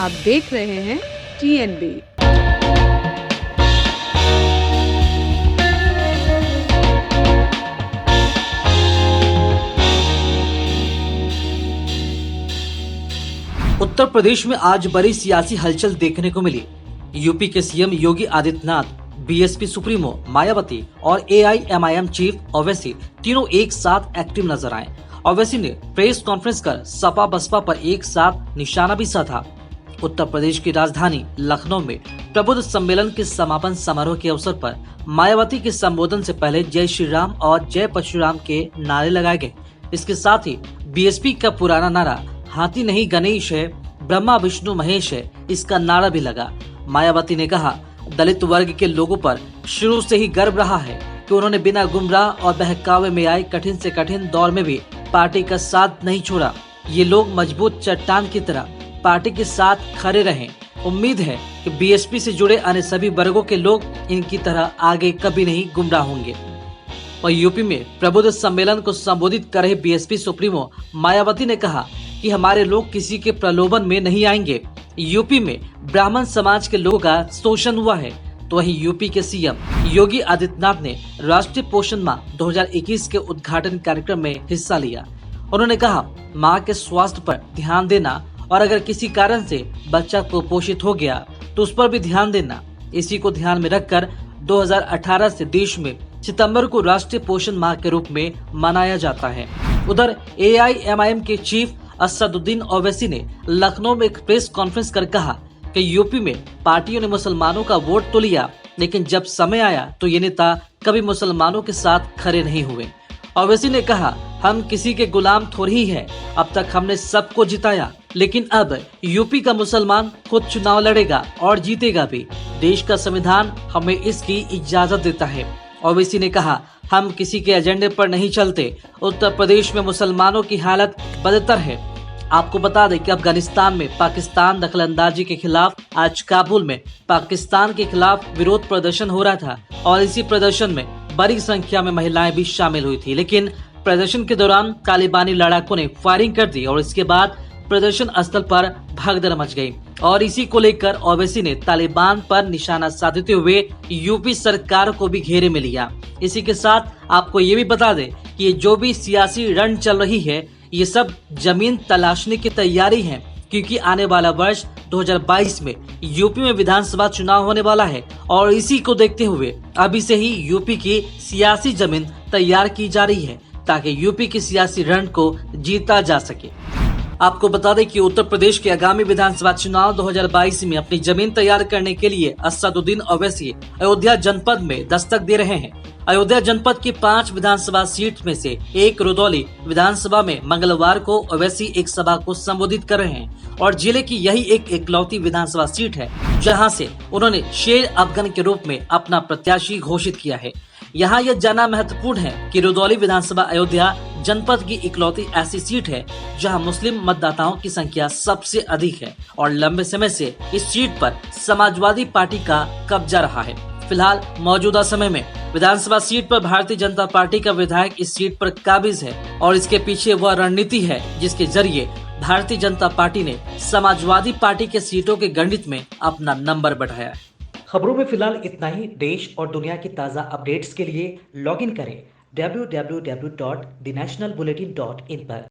आप देख रहे हैं TNB। उत्तर प्रदेश में आज बड़ी सियासी हलचल देखने को मिली। यूपी के CM Yogi Adityanath, BSP supremo Mayawati और एआईएमआईएम चीफ ओवैसी तीनों एक साथ एक्टिव नजर आए। ओवैसी ने प्रेस कॉन्फ्रेंस कर सपा बसपा पर एक साथ निशाना भी साधा। उत्तर प्रदेश की राजधानी लखनऊ में प्रबुद्ध सम्मेलन के समापन समारोह के अवसर पर मायावती के संबोधन से पहले जय श्री राम और जय परशुराम के नारे लगाए गए। इसके साथ ही बीएसपी का पुराना नारा हाथी नहीं गणेश है, ब्रह्मा विष्णु महेश है, इसका नारा भी लगा। मायावती ने कहा, दलित वर्ग के लोगों पर शुरू से ही गर्व रहा है कि उन्होंने बिना गुमराह और बहकावे में आए कठिन से कठिन दौर में भी पार्टी का साथ नहीं छोड़ा। ये लोग मजबूत चट्टान की तरह पार्टी के साथ खड़े रहे। उम्मीद है कि बीएसपी से जुड़े अन्य सभी वर्गों के लोग इनकी तरह आगे कभी नहीं गुमराह होंगे। और यूपी में प्रबुद्ध सम्मेलन को संबोधित कर रहे बीएसपी सुप्रीमो मायावती ने कहा कि हमारे लोग किसी के प्रलोभन में नहीं आएंगे। यूपी में ब्राह्मण समाज के लोगों का शोषण हुआ है। तो वहीं यूपी के सीएम योगी आदित्यनाथ ने राष्ट्रीय पोषण माह 2021 के उद्घाटन कार्यक्रम में हिस्सा लिया। उन्होंने कहा, माँ के स्वास्थ्य पर ध्यान देना और अगर किसी कारण से बच्चा कुपोषित हो गया तो उस पर भी ध्यान देना। इसी को ध्यान में रखकर 2018 से देश में सितंबर को राष्ट्रीय पोषण माह के रूप में मनाया जाता है। उधर एआईएमआईएम के चीफ असदुद्दीन ओवैसी ने लखनऊ में एक प्रेस कॉन्फ्रेंस कर कहा कि यूपी में पार्टियों ने मुसलमानों का वोट तो लिया, लेकिन जब समय आया तो ये नेता कभी मुसलमानों के साथ खड़े नहीं हुए। ओवैसी ने कहा, हम किसी के गुलाम थोड़ी ही है, अब तक हमने सबको जिताया, लेकिन अब यूपी का मुसलमान खुद चुनाव लड़ेगा और जीतेगा भी। देश का संविधान हमें इसकी इजाजत देता है। ओवैसी ने कहा, हम किसी के एजेंडे पर नहीं चलते। उत्तर प्रदेश में मुसलमानों की हालत बदतर है। आपको बता दें कि अफगानिस्तान में पाकिस्तान दखलंदाजी के खिलाफ आज काबुल में पाकिस्तान के खिलाफ विरोध प्रदर्शन हो रहा था और इसी प्रदर्शन में बड़ी संख्या में महिलाएं भी शामिल हुई थी। लेकिन प्रदर्शन के दौरान तालिबानी लड़ाकों ने फायरिंग कर दी और इसके बाद प्रदर्शन स्थल पर भगदड़ मच गई और इसी को लेकर ओवैसी ने तालिबान पर निशाना साधते हुए यूपी सरकार को भी घेरे में लिया। इसी के साथ आपको ये भी बता दें कि ये जो भी सियासी रण चल रही है, ये सब जमीन तलाशने की तैयारी है, क्योंकि आने वाला वर्ष 2022 में यूपी में विधानसभा चुनाव होने वाला है और इसी को देखते हुए अभी से ही यूपी की सियासी जमीन तैयार की जा रही है ताकि यूपी की सियासी रण को जीता जा सके। आपको बता दें कि उत्तर प्रदेश के आगामी विधानसभा चुनाव 2022 में अपनी जमीन तैयार करने के लिए असदुद्दीन ओवैसी अयोध्या जनपद में दस्तक दे रहे हैं। अयोध्या जनपद की 5 विधानसभा सीट में से एक रुदौली विधानसभा में मंगलवार को ओवैसी एक सभा को संबोधित कर रहे हैं और जिले की यही एक इकलौती विधानसभा सीट है जहां से उन्होंने शेर अफगन के रूप में अपना प्रत्याशी घोषित किया है। यहाँ यह जानना महत्वपूर्ण है कि रुदौली विधानसभा अयोध्या जनपद की इकलौती ऐसी सीट है जहां मुस्लिम मतदाताओं की संख्या सबसे अधिक है और लंबे समय से इस सीट पर समाजवादी पार्टी का कब्जा रहा है। फिलहाल मौजूदा समय में विधानसभा सीट पर भारतीय जनता पार्टी का विधायक इस सीट पर काबिज है और इसके पीछे वह रणनीति है जिसके जरिए भारतीय जनता पार्टी ने समाजवादी पार्टी के सीटों के गणित में अपना नंबर बढ़ाया है। खबरों में फिलहाल इतना ही। देश और दुनिया की ताज़ा अपडेट्स के लिए लॉगिन करें www.thenationalbulletin.in पर।